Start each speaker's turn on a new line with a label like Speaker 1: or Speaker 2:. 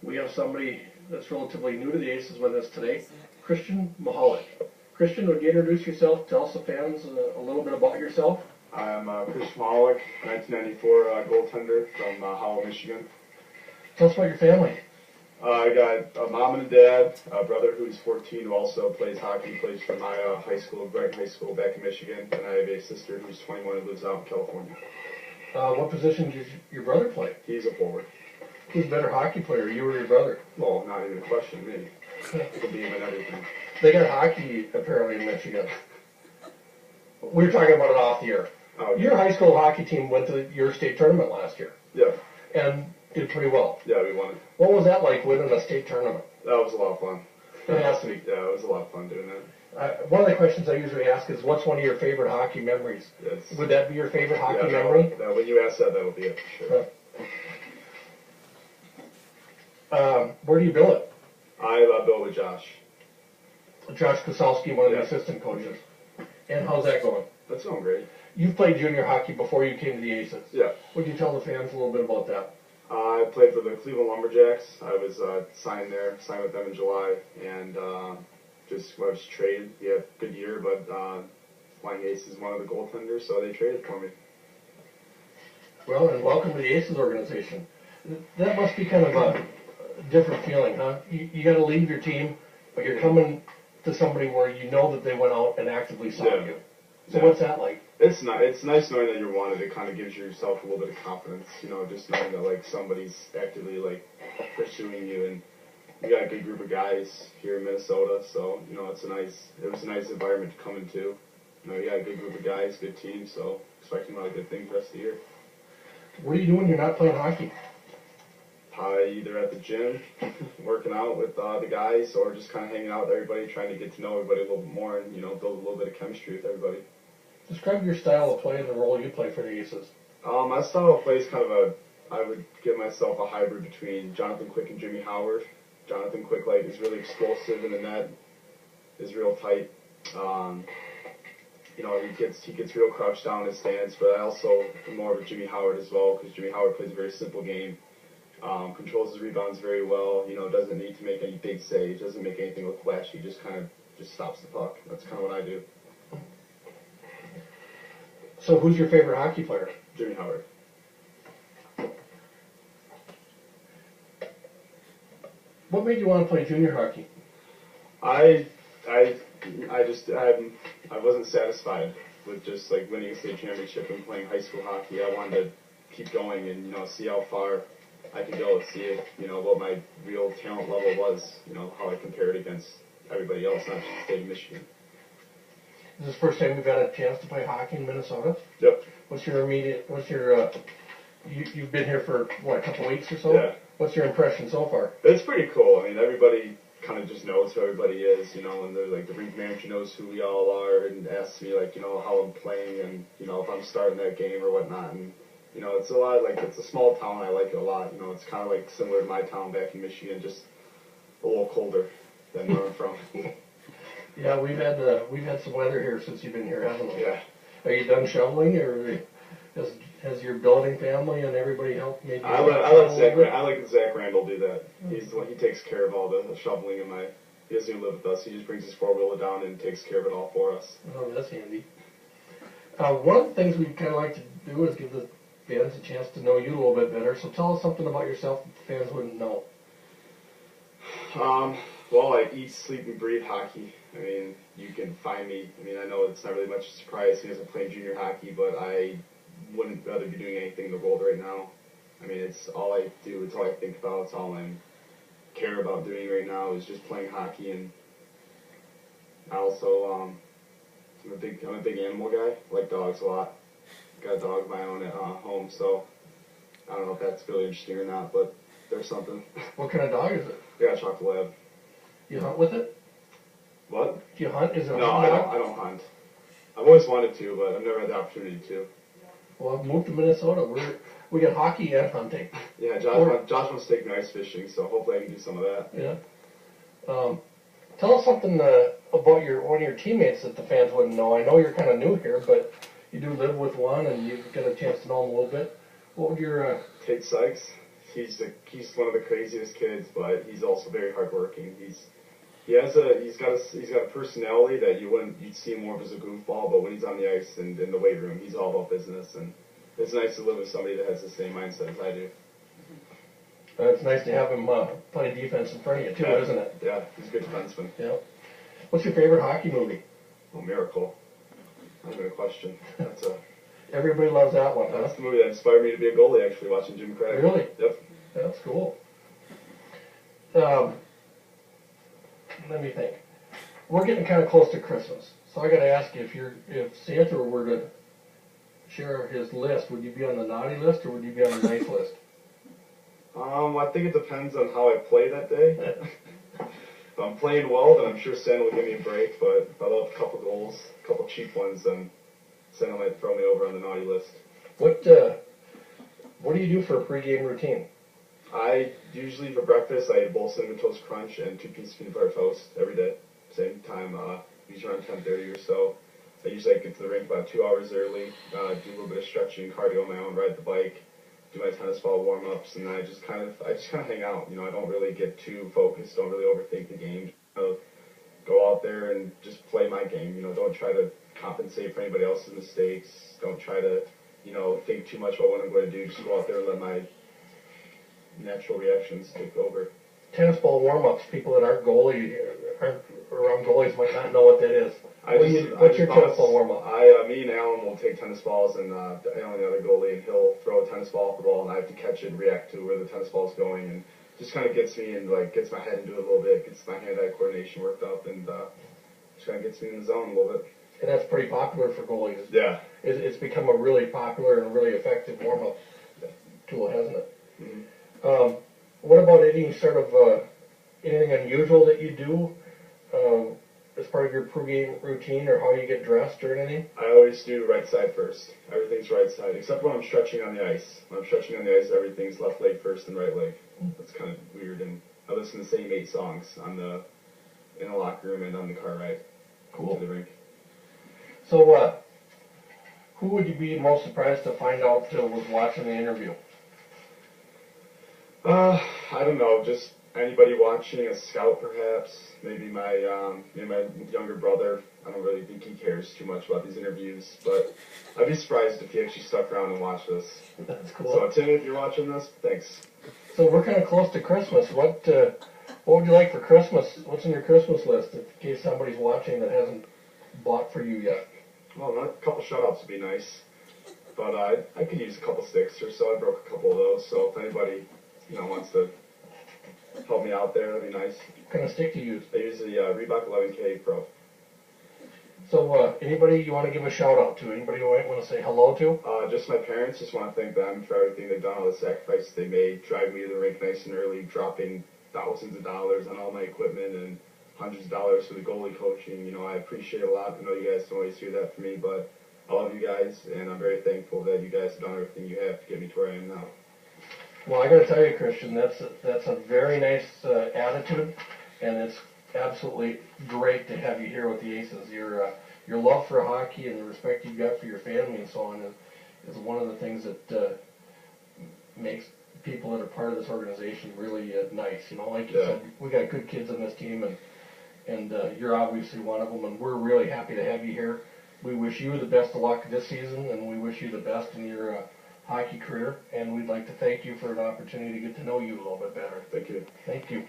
Speaker 1: We have somebody that's relatively new to the Aces with us today, Christian Michalik. Christian, would you introduce yourself? Tell us the fans a little bit about yourself.
Speaker 2: I'm Christian Michalik, 1994 goaltender from Howell, Michigan.
Speaker 1: Tell us about your family.
Speaker 2: I got a mom and a dad, a brother who's 14 who also plays hockey, plays for my high school, Brighton High School back in Michigan, and I have a sister who's 21 who lives out in California.
Speaker 1: What position does your brother play?
Speaker 2: He's a forward.
Speaker 1: Who's a better hockey player, you or your brother?
Speaker 2: Well, not even a question, me. It could be him and everything.
Speaker 1: They got hockey apparently in Michigan. We were talking about it off the air.
Speaker 2: Oh,
Speaker 1: Your high school hockey team went to your state tournament last year.
Speaker 2: Yeah.
Speaker 1: And did pretty well.
Speaker 2: Yeah, we won it.
Speaker 1: What was that like winning a state tournament?
Speaker 2: That was a lot of fun.
Speaker 1: It has to be.
Speaker 2: Yeah, it was a lot of fun doing that.
Speaker 1: One of the questions I usually ask is, what's one of your favorite hockey memories?
Speaker 2: Yes.
Speaker 1: Would that be your favorite hockey
Speaker 2: Yeah,
Speaker 1: memory?
Speaker 2: No, when you ask that, that'll be it for sure.
Speaker 1: Where do you bill it?
Speaker 2: I built with Josh.
Speaker 1: Josh Kosalski, one of the
Speaker 2: Yeah.
Speaker 1: assistant coaches. And how's that going?
Speaker 2: That's going great.
Speaker 1: You've played junior hockey before you came to the Aces.
Speaker 2: Yeah.
Speaker 1: Would you tell the fans a little bit about that?
Speaker 2: I played for the Cleveland Lumberjacks. I was signed with them in July, and I was traded. We had a good year, but Flying Ace is one of the goaltenders, so they traded for me.
Speaker 1: Well, and welcome to the Aces organization. That must be kind of a different feeling, huh? You got to leave your team, but you're coming to somebody where you know that they went out and actively saw you. So what's that like?
Speaker 2: It's nice knowing that you're wanted. It kind of gives yourself a little bit of confidence, just knowing that like somebody's actively like pursuing you, and you got a good group of guys here in Minnesota. So it was a nice environment to come into. You got a good group of guys, good team. So expecting a lot of good things the rest of the year.
Speaker 1: What do you do when you're not playing hockey?
Speaker 2: Either at the gym, working out with the guys, or just kind of hanging out with everybody, trying to get to know everybody a little bit more, and build a little bit of chemistry with everybody.
Speaker 1: Describe your style of play and the role you play for the Aces.
Speaker 2: My style of play is kind of I would give myself a hybrid between Jonathan Quick and Jimmy Howard. Jonathan Quick is really explosive in the net, is real tight. He gets real crouched down in his stance, but I also am more of a Jimmy Howard as well, because Jimmy Howard plays a very simple game. Controls his rebounds very well. Doesn't need to make any big saves. Doesn't make anything look flashy. Just stops the puck. That's kind of what I do.
Speaker 1: So who's your favorite hockey player?
Speaker 2: Jimmy Howard.
Speaker 1: What made you want to play junior hockey?
Speaker 2: I wasn't satisfied with just like winning a state championship and playing high school hockey. I wanted to keep going and see how far I could go, see if what my real talent level was, how I compared against everybody else, not just the state of Michigan.
Speaker 1: Is this the first time you've had a chance to play hockey in Minnesota?
Speaker 2: Yep.
Speaker 1: You've been here for, a couple weeks or so?
Speaker 2: Yeah.
Speaker 1: What's your impression so far?
Speaker 2: It's pretty cool. I mean, everybody kind of just knows who everybody is, and the rink manager knows who we all are and asks me, how I'm playing and, if I'm starting that game or whatnot. And, it's a lot, it's a small town. I like it a lot. It's kind of similar to my town back in Michigan, just a little colder than where I'm from.
Speaker 1: Yeah, we've had some weather here since you've been here, haven't we?
Speaker 2: Yeah.
Speaker 1: Are you done shoveling, or has your building family and everybody helped? Maybe
Speaker 2: I let Zach Randall do that. He's the one. He takes care of all the shoveling and he doesn't even live with us. He just brings his 4-wheeler down and takes care of it all for us.
Speaker 1: Oh, that's handy. One of the things we kind of like to do is give the fans a chance to know you a little bit better. So tell us something about yourself that the fans wouldn't know.
Speaker 2: Well, I eat, sleep, and breathe hockey. I mean, you can find me. I mean, I know it's not really much of a surprise because I'm playing junior hockey, but I wouldn't rather be doing anything in the world right now. I mean, it's all I do. It's all I think about. It's all I care about doing right now is just playing hockey. And I also, I'm a big animal guy. I like dogs a lot. Got a dog of my own at home, so I don't know if that's really interesting or not, but there's something.
Speaker 1: What kind of dog is it?
Speaker 2: I got a chocolate lab.
Speaker 1: You hunt with it?
Speaker 2: What?
Speaker 1: Do you hunt? Is it a
Speaker 2: No,
Speaker 1: hunt dog?
Speaker 2: I don't hunt. I've always wanted to, but I've never had the opportunity to.
Speaker 1: Well, move to Minnesota. We got hockey and hunting.
Speaker 2: Yeah, Josh wants to take me ice fishing, so hopefully I can do some of that.
Speaker 1: Yeah. Tell us something about one of your teammates that the fans wouldn't know. I know you're kind of new here, but you do live with one, and you've got a chance to know him a little bit. What would your
Speaker 2: Tate Sykes, he's one of the craziest kids, but he's also very hardworking. He's got a personality that you'd see him more as a goofball, but when he's on the ice and in the weight room, he's all about business, and it's nice to live with somebody that has the same mindset as I do.
Speaker 1: It's nice to have him play defense in front of you too,
Speaker 2: Yeah.
Speaker 1: isn't it?
Speaker 2: Yeah, he's a good defenseman.
Speaker 1: Yeah. What's your favorite hockey movie?
Speaker 2: Oh, Miracle. Not even a question.
Speaker 1: Everybody loves that one, huh?
Speaker 2: That's the movie that inspired me to be a goalie, actually, watching Jim Craig.
Speaker 1: Really?
Speaker 2: Yep.
Speaker 1: That's cool. Let me think. We're getting kind of close to Christmas, so I got to ask you, if Santa were to share his list, would you be on the naughty list or would you be on the nice list?
Speaker 2: I think it depends on how I play that day. If I'm playing well, then I'm sure Santa will give me a break, but if I let up a couple goals, a couple cheap ones, then Santa might throw me over on the naughty list.
Speaker 1: What do you do for a pregame routine?
Speaker 2: I usually, for breakfast, I eat a bowl of Cinnamon Toast Crunch and 2 pieces of peanut butter toast every day. Same time, usually around 10:30 or so. I usually get to the rink about 2 hours early, do a little bit of stretching, cardio on my own, ride the bike, do my tennis ball warm-ups, and then I just kind of hang out. I don't really get too focused, don't really overthink the game. Go out there and just play my game. Don't try to compensate for anybody else's mistakes. Don't try to, think too much about what I'm going to do. Just go out there and let my natural reactions take over.
Speaker 1: Tennis ball warm-ups, people that aren't around goalies might not know what that is. What's your tennis ball warm-up?
Speaker 2: Me and Alan will take tennis balls, and Alan, the other goalie, and he'll throw a tennis ball off the ball, and I have to catch it and react to where the tennis ball is going, and just kind of gets me and gets my head into it a little bit, gets my hand-eye coordination worked up, and just kind of gets me in the zone a little bit.
Speaker 1: And that's pretty popular for goalies.
Speaker 2: Yeah.
Speaker 1: It's become a really popular and really effective warm-up tool, hasn't it?
Speaker 2: Mm-hmm.
Speaker 1: What about any sort of anything unusual that you do as part of your pregame routine, or how you get dressed or anything?
Speaker 2: I always do right side first. Everything's right side, except when I'm stretching on the ice. When I'm stretching on the ice, everything's left leg first and right leg. That's kind of weird, and I listen to the same 8 songs in the locker room and on the car ride
Speaker 1: Cool.
Speaker 2: to the rink.
Speaker 1: So, who would you be most surprised to find out was watching the interview?
Speaker 2: I don't know, just anybody watching, a scout perhaps, maybe my younger brother. I don't really think he cares too much about these interviews, but I'd be surprised if he actually stuck around and watched this.
Speaker 1: That's cool.
Speaker 2: So Tim, if you're watching this, thanks.
Speaker 1: So we're kind of close to Christmas. What would you like for Christmas? What's in your Christmas list in case somebody's watching that hasn't bought for you yet?
Speaker 2: Well, a couple shutouts would be nice, but I could use a couple sticks or so. I broke a couple of those, so if anybody wants to help me out there, that'd be nice.
Speaker 1: What kind of stick do you use?
Speaker 2: I use the Reebok 11K Pro.
Speaker 1: So anybody you want to give a shout out to? Anybody you want to say hello to?
Speaker 2: Just my parents. Just want to thank them for everything they've done, all the sacrifices they made, driving me to the rink nice and early, dropping thousands of dollars on all my equipment and hundreds of dollars for the goalie coaching. I appreciate it a lot. I know you guys don't always hear that from me, but I love you guys, and I'm very thankful that you guys have done everything you have to get me to where I am now.
Speaker 1: Well, I got to tell you, Christian, that's a very nice attitude, and it's absolutely great to have you here with the Aces. Your love for hockey and the respect you've got for your family and so on is one of the things that makes people that are part of this organization really nice. Like you said, we got good kids on this team, and you're obviously one of them, and we're really happy to have you here. We wish you the best of luck this season, and we wish you the best in your hockey career, and we'd like to thank you for an opportunity to get to know you a little bit better.
Speaker 2: Thank you.
Speaker 1: Thank you.